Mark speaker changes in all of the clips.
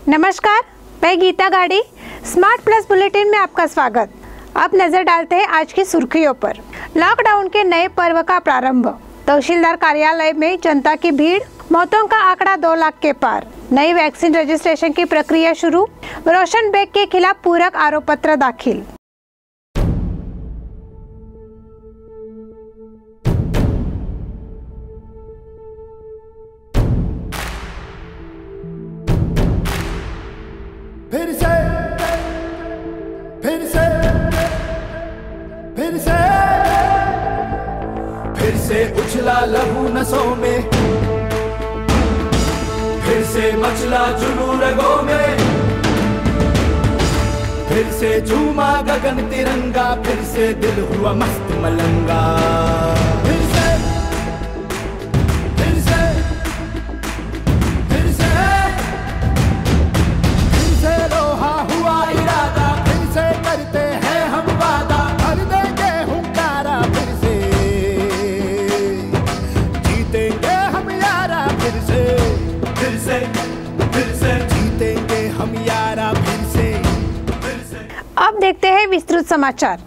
Speaker 1: नमस्कार, मैं गीता गाड़ी। स्मार्ट प्लस बुलेटिन में आपका स्वागत। अब नजर डालते हैं आज की सुर्खियों पर। लॉकडाउन के नए पर्व का प्रारंभ, तहसीलदार कार्यालय में जनता की भीड़, मौतों का आंकड़ा 2 लाख के पार। नई वैक्सीन रजिस्ट्रेशन की प्रक्रिया शुरू, रोशन बेग के खिलाफ पूरक आरोप पत्र दाखिल।
Speaker 2: फिर से उछला लहू नसों में, फिर से मचला जुनून रगों में, फिर से झूमा गगन तिरंगा, फिर से दिल हुआ मस्त मलंगा। फिर से फिर से फिर से फिर से लोहा हुआ इरादा, फिर से करते हैं हम वादा, भर देंगे हुंकारा, फिर से जीतेंगे हम यारा, फिर से फिर से फिर से जीतेंगे हम यारा, फिर से फिर से।
Speaker 1: अब देखते हैं विस्तृत समाचार।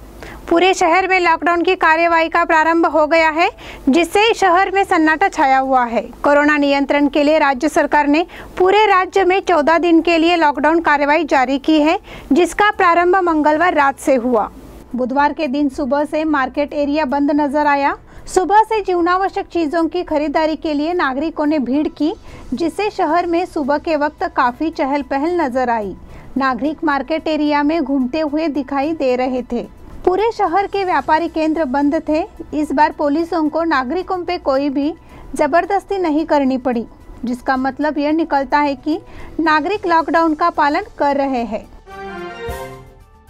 Speaker 1: पूरे शहर में लॉकडाउन की कार्यवाही का प्रारंभ हो गया है, जिससे शहर में सन्नाटा छाया हुआ है। कोरोना नियंत्रण के लिए राज्य सरकार ने पूरे राज्य में 14 दिन के लिए लॉकडाउन कार्यवाही जारी की है, जिसका प्रारंभ मंगलवार रात से हुआ। बुधवार के दिन सुबह से मार्केट एरिया बंद नजर आया। सुबह से जीवनावश्यक चीजों की खरीदारी के लिए नागरिकों ने भीड़ की, जिससे शहर में सुबह के वक्त काफी चहल पहल नजर आई। नागरिक मार्केट एरिया में घूमते हुए दिखाई दे रहे थे। पूरे शहर के व्यापारी केंद्र बंद थे। इस बार पुलिसों को नागरिकों पे कोई भी जबरदस्ती नहीं करनी पड़ी, जिसका मतलब यह निकलता है कि नागरिक लॉकडाउन का पालन कर रहे हैं।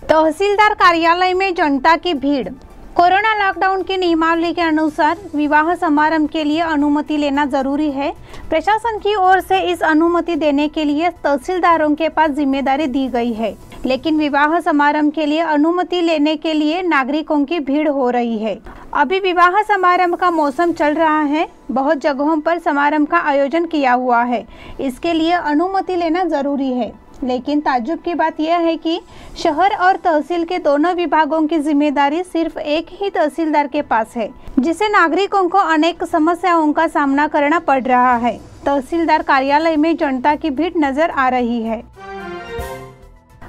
Speaker 1: तहसीलदार कार्यालय में जनता की भीड़। कोरोना लॉकडाउन की नियमावली के अनुसार विवाह समारंभ के लिए अनुमति लेना जरूरी है। प्रशासन की ओर से इस अनुमति देने के लिए तहसीलदारों के पास जिम्मेदारी दी गई है, लेकिन विवाह समारंभ के लिए अनुमति लेने के लिए नागरिकों की भीड़ हो रही है। अभी विवाह समारंभ का मौसम चल रहा है। बहुत जगहों पर समारंभ का आयोजन किया हुआ है, इसके लिए अनुमति लेना जरूरी है। लेकिन ताज्जुब की बात यह है कि शहर और तहसील के दोनों विभागों की जिम्मेदारी सिर्फ एक ही तहसीलदार के पास है, जिससे नागरिकों को अनेक समस्याओं का सामना करना पड़ रहा है। तहसीलदार कार्यालय में जनता की भीड़ नजर आ रही है।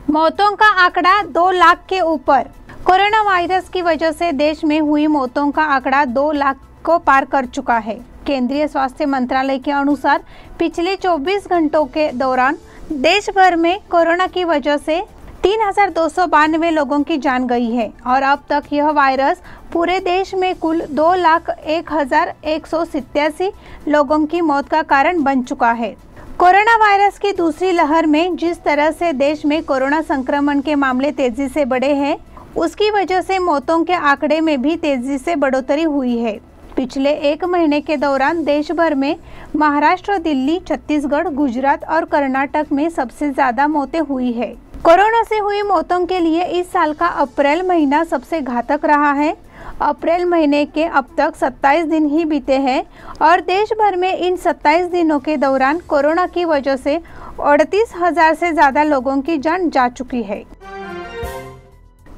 Speaker 1: मौतों का आंकड़ा 2 लाख के ऊपर। कोरोना वायरस की वजह से देश में हुई मौतों का आंकड़ा 2 लाख को पार कर चुका है। केंद्रीय स्वास्थ्य मंत्रालय के अनुसार पिछले 24 घंटों के दौरान देश भर में कोरोना की वजह से 3,292 लोगों की जान गई है और अब तक यह वायरस पूरे देश में कुल 2,01,187 लोगों की मौत का कारण बन चुका है। कोरोना वायरस की दूसरी लहर में जिस तरह से देश में कोरोना संक्रमण के मामले तेजी से बढ़े हैं, उसकी वजह से मौतों के आंकड़े में भी तेजी से बढ़ोतरी हुई है। पिछले 1 महीने के दौरान देश भर में महाराष्ट्र, दिल्ली, छत्तीसगढ़, गुजरात और कर्नाटक में सबसे ज्यादा मौतें हुई है। कोरोना से हुई मौतों के लिए इस साल का अप्रैल महीना सबसे घातक रहा है। अप्रैल महीने के अब तक 27 दिन ही बीते हैं और देश भर में इन 27 दिनों के दौरान कोरोना की वजह से 38,000 से ज्यादा लोगों की जान जा चुकी है।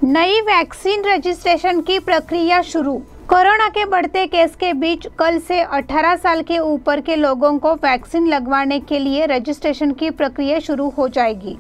Speaker 1: नई वैक्सीन रजिस्ट्रेशन की प्रक्रिया शुरू। कोरोना के बढ़ते केस के बीच कल से 18 साल के ऊपर के लोगों को वैक्सीन लगवाने के लिए रजिस्ट्रेशन की प्रक्रिया शुरू हो जाएगी।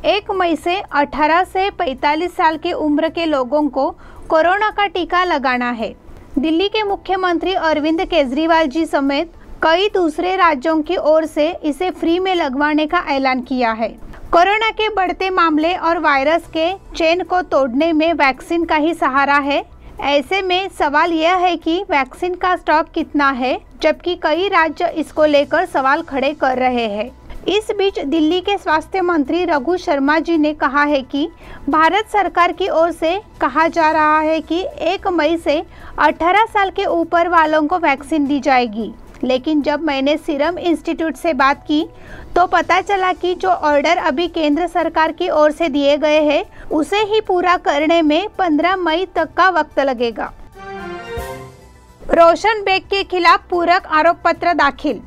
Speaker 1: 1 मई से 18 से 45 साल की उम्र के लोगों को कोरोना का टीका लगाना है। दिल्ली के मुख्यमंत्री अरविंद केजरीवाल जी समेत कई दूसरे राज्यों की ओर से इसे फ्री में लगवाने का ऐलान किया है। कोरोना के बढ़ते मामले और वायरस के चेन को तोड़ने में वैक्सीन का ही सहारा है। ऐसे में सवाल यह है कि वैक्सीन का स्टॉक कितना है, जबकि कई राज्य इसको लेकर सवाल खड़े कर रहे हैं। इस बीच दिल्ली के स्वास्थ्य मंत्री रघु शर्मा जी ने कहा है कि भारत सरकार की ओर से कहा जा रहा है कि 1 मई से 18 साल के ऊपर वालों को वैक्सीन दी जाएगी। लेकिन जब मैंने सीरम इंस्टीट्यूट से बात की तो पता चला कि जो ऑर्डर अभी केंद्र सरकार की ओर से दिए गए हैं, उसे ही पूरा करने में 15 मई तक का वक्त लगेगा। रोशन बेग के खिलाफ पूरक आरोप पत्र दाखिल।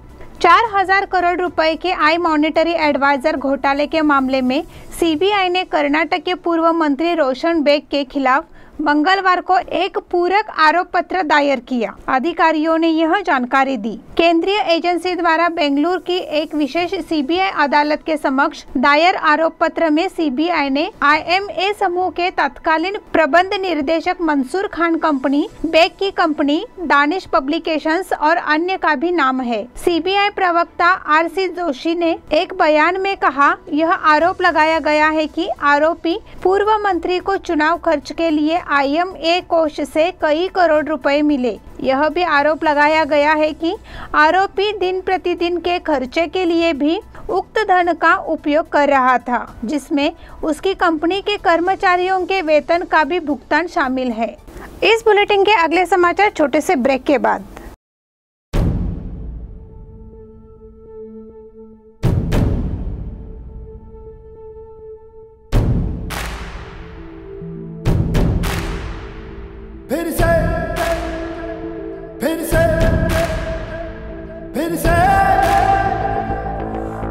Speaker 1: 4,000 करोड़ रुपए के आई मॉनिटरी एडवाइजर घोटाले के मामले में सीबीआई ने कर्नाटक के पूर्व मंत्री रोशन बेग के खिलाफ मंगलवार को एक पूरक आरोप पत्र दायर किया। अधिकारियों ने यह जानकारी दी। केंद्रीय एजेंसी द्वारा बेंगलुरु की एक विशेष सीबीआई अदालत के समक्ष दायर आरोप पत्र में सीबीआई ने IMA समूह के तत्कालीन प्रबंध निर्देशक मंसूर खान कंपनी, बेग की कंपनी, दानिश पब्लिकेशंस और अन्य का भी नाम है। सीबीआई प्रवक्ता RC जोशी ने एक बयान में कहा, यह आरोप लगाया गया है कि आरोपी पूर्व मंत्री को चुनाव खर्च के लिए IMA कोष से कई करोड़ रुपए मिले। यह भी आरोप लगाया गया है कि आरोपी दिन प्रतिदिन के खर्चे के लिए भी उक्त धन का उपयोग कर रहा था, जिसमें उसकी कंपनी के कर्मचारियों के वेतन का भी भुगतान शामिल है। इस बुलेटिन के अगले समाचार छोटे से ब्रेक के बाद।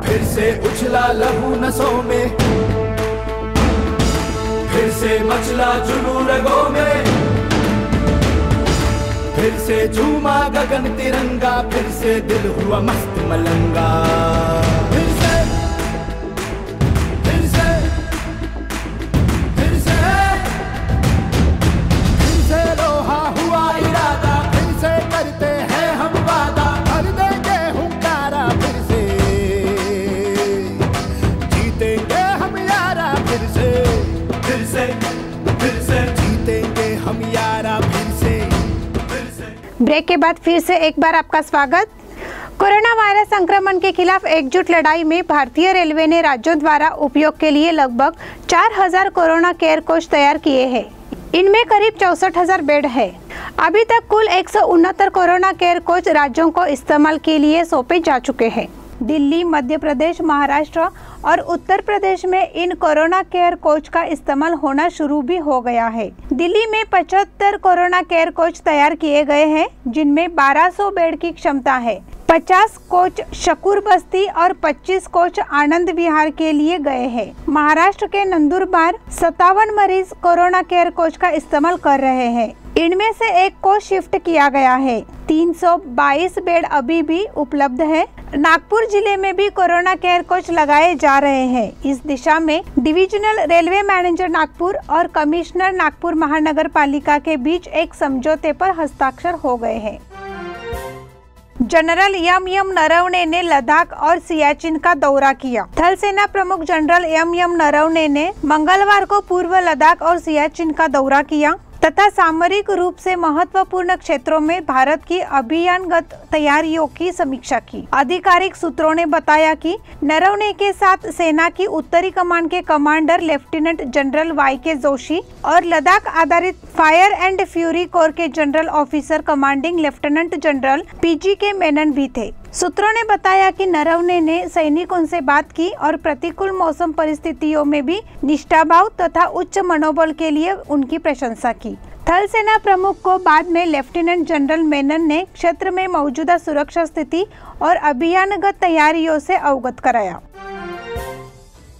Speaker 2: फिर से उछला लहू नसों में, फिर से मचला जुनून रगों में, फिर से झूमा गगन तिरंगा, फिर से दिल हुआ मस्त मलंगा। फिर से फिर से फिर से फिर से लोहा हुआ इरादा, फिर से करते हैं हम वादा, भर देंगे हुंकारा, फिर से जीतेंगे हम यारा, फिर से फिर से फिर से जीतेंगे हम यारा, फिर से।
Speaker 1: ब्रेक के बाद फिर से एक बार आपका स्वागत। कोरोना वायरस संक्रमण के खिलाफ एकजुट लड़ाई में भारतीय रेलवे ने राज्यों द्वारा उपयोग के लिए लगभग 4,000 कोरोना केयर कोच तैयार किए हैं। इनमें करीब 64,000 बेड है। अभी तक कुल 169 कोरोना केयर कोच राज्यों को इस्तेमाल के लिए सौंपे जा चुके हैं। दिल्ली, मध्य प्रदेश, महाराष्ट्र और उत्तर प्रदेश में इन कोरोना केयर कोच का इस्तेमाल होना शुरू भी हो गया है। दिल्ली में 75 कोरोना केयर कोच तैयार किए गए हैं, जिनमें 1200 बेड की क्षमता है। 50 कोच शकूर बस्ती और 25 कोच आनंद विहार के लिए गए हैं। महाराष्ट्र के नंदुरबार 57 मरीज कोरोना केयर कोच का इस्तेमाल कर रहे हैं। इनमें से एक को शिफ्ट किया गया है। 322 बेड अभी भी उपलब्ध है। नागपुर जिले में भी कोरोना केयर कोच लगाए जा रहे हैं। इस दिशा में डिविजनल रेलवे मैनेजर नागपुर और कमिश्नर नागपुर महानगर पालिका के बीच एक समझौते पर हस्ताक्षर हो गए हैं। जनरल एम नरवणे ने लद्दाख और सियाचिन का दौरा किया। थल सेना प्रमुख जनरल एम नरवणे ने मंगलवार को पूर्व लद्दाख और सियाचिन का दौरा किया तथा सामरिक रूप से महत्वपूर्ण क्षेत्रों में भारत की अभियानगत तैयारियों की समीक्षा की। आधिकारिक सूत्रों ने बताया कि नरवणे के साथ सेना की उत्तरी कमान के commander lieutenant general YK Joshi और लद्दाख आधारित फायर एंड फ्यूरी कोर के general officer commanding lieutenant general PGK Menon भी थे। सूत्रों ने बताया कि नरवणे ने सैनिकों से बात की और प्रतिकूल मौसम परिस्थितियों में भी निष्ठाभाव तथा उच्च मनोबल के लिए उनकी प्रशंसा की। थल सेना प्रमुख को बाद में लेफ्टिनेंट जनरल मेनन ने क्षेत्र में मौजूदा सुरक्षा स्थिति और अभियानगत तैयारियों से अवगत कराया।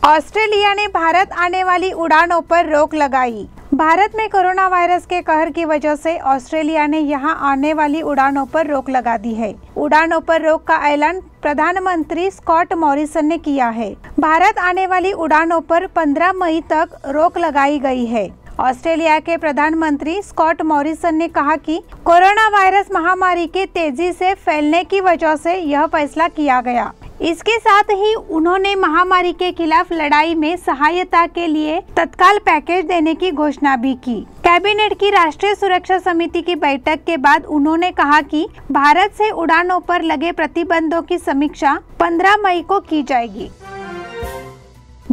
Speaker 1: ऑस्ट्रेलिया ने भारत आने वाली उड़ानों पर रोक लगाई। भारत में कोरोना वायरस के कहर की वजह से ऑस्ट्रेलिया ने यहां आने वाली उड़ानों पर रोक लगा दी है। उड़ानों पर रोक का ऐलान प्रधानमंत्री स्कॉट मॉरिसन ने किया है। भारत आने वाली उड़ानों पर 15 मई तक रोक लगाई गई है। ऑस्ट्रेलिया के प्रधानमंत्री स्कॉट मॉरिसन ने कहा कि कोरोना वायरस महामारी के तेजी से फैलने की वजह से यह फैसला किया गया। इसके साथ ही उन्होंने महामारी के खिलाफ लड़ाई में सहायता के लिए तत्काल पैकेज देने की घोषणा भी की। कैबिनेट की राष्ट्रीय सुरक्षा समिति की बैठक के बाद उन्होंने कहा कि भारत से उड़ानों पर लगे प्रतिबंधों की समीक्षा 15 मई को की जाएगी।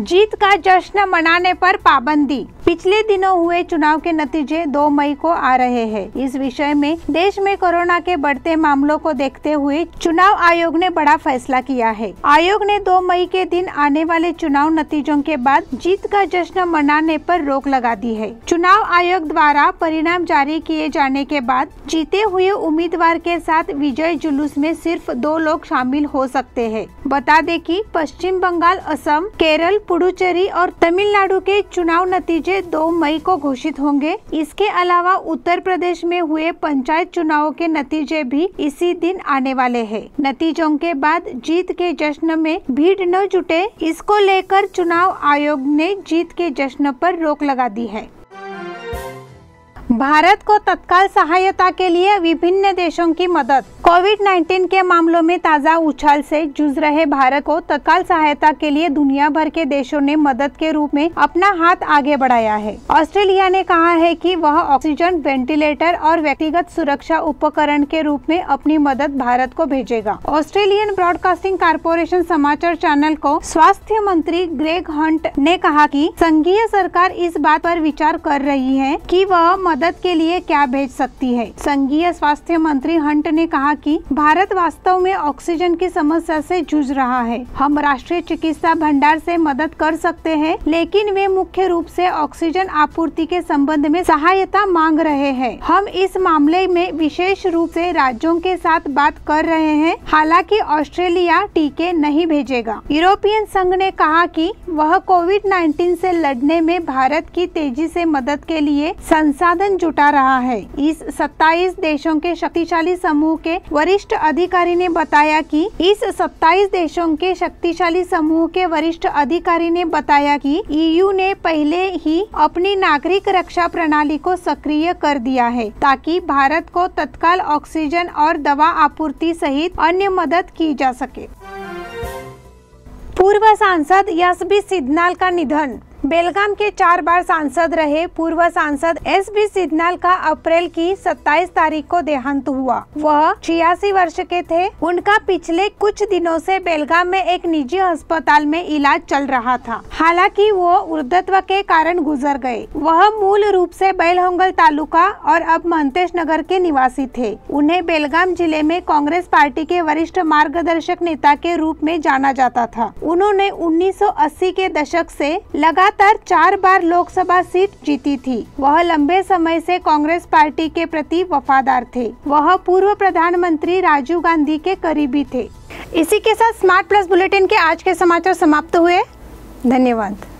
Speaker 1: जीत का जश्न मनाने पर पाबंदी। पिछले दिनों हुए चुनाव के नतीजे 2 मई को आ रहे हैं। इस विषय में देश में कोरोना के बढ़ते मामलों को देखते हुए चुनाव आयोग ने बड़ा फैसला किया है। आयोग ने 2 मई के दिन आने वाले चुनाव नतीजों के बाद जीत का जश्न मनाने पर रोक लगा दी है। चुनाव आयोग द्वारा परिणाम जारी किए जाने के बाद जीते हुए उम्मीदवार के साथ विजय जुलूस में सिर्फ 2 लोग शामिल हो सकते हैं। बता दें कि पश्चिम बंगाल, असम, केरल, पुडुचेरी और तमिलनाडु के चुनाव नतीजे 2 मई को घोषित होंगे। इसके अलावा उत्तर प्रदेश में हुए पंचायत चुनावों के नतीजे भी इसी दिन आने वाले हैं। नतीजों के बाद जीत के जश्न में भीड़ न जुटे, इसको लेकर चुनाव आयोग ने जीत के जश्न पर रोक लगा दी है। भारत को तत्काल सहायता के लिए विभिन्न देशों की मदद। कोविड-19 के मामलों में ताज़ा उछाल से जूझ रहे भारत को तत्काल सहायता के लिए दुनिया भर के देशों ने मदद के रूप में अपना हाथ आगे बढ़ाया है। ऑस्ट्रेलिया ने कहा है कि वह ऑक्सीजन, वेंटिलेटर और व्यक्तिगत सुरक्षा उपकरण के रूप में अपनी मदद भारत को भेजेगा। ऑस्ट्रेलियन ब्रॉडकास्टिंग कॉर्पोरेशन समाचार चैनल को स्वास्थ्य मंत्री ग्रेग हंट ने कहा कि संघीय सरकार इस बात पर विचार कर रही है कि वह मदद के लिए क्या भेज सकती है। संघीय स्वास्थ्य मंत्री हंट ने कहा कि भारत वास्तव में ऑक्सीजन की समस्या से जूझ रहा है। हम राष्ट्रीय चिकित्सा भंडार से मदद कर सकते हैं, लेकिन वे मुख्य रूप से ऑक्सीजन आपूर्ति के संबंध में सहायता मांग रहे हैं। हम इस मामले में विशेष रूप से राज्यों के साथ बात कर रहे हैं। हालांकि ऑस्ट्रेलिया टीके नहीं भेजेगा। यूरोपियन संघ ने कहा कि वह कोविड-19 से लड़ने में भारत की तेजी से मदद के लिए संसाधन जुटा रहा है। इस 27 देशों के शक्तिशाली समूह के वरिष्ठ अधिकारी ने बताया कि EU ने पहले ही अपनी नागरिक रक्षा प्रणाली को सक्रिय कर दिया है ताकि भारत को तत्काल ऑक्सीजन और दवा आपूर्ति सहित अन्य मदद की जा सके। पूर्व सांसद एसबी सिद्धनाल का निधन। बेलगाम के 4 बार सांसद रहे पूर्व सांसद एसबी सिद्धनाल का अप्रैल की 27 तारीख को देहांत हुआ। वह 86 वर्ष के थे। उनका पिछले कुछ दिनों से बेलगाम में एक निजी अस्पताल में इलाज चल रहा था। हालांकि वो वृद्धत्व के कारण गुजर गए। वह मूल रूप से बैलहोंगल तालुका और अब महंतेश नगर के निवासी थे। उन्हें बेलगाम जिले में कांग्रेस पार्टी के वरिष्ठ मार्गदर्शक नेता के रूप में जाना जाता था। उन्होंने 1980 के दशक से लगातार 4 बार लोकसभा सीट जीती थी। वह लंबे समय से कांग्रेस पार्टी के प्रति वफादार थे। वह पूर्व प्रधानमंत्री राजीव गांधी के करीबी थे। इसी के साथ स्मार्ट प्लस बुलेटिन के आज के समाचार समाप्त हुए। धन्यवाद।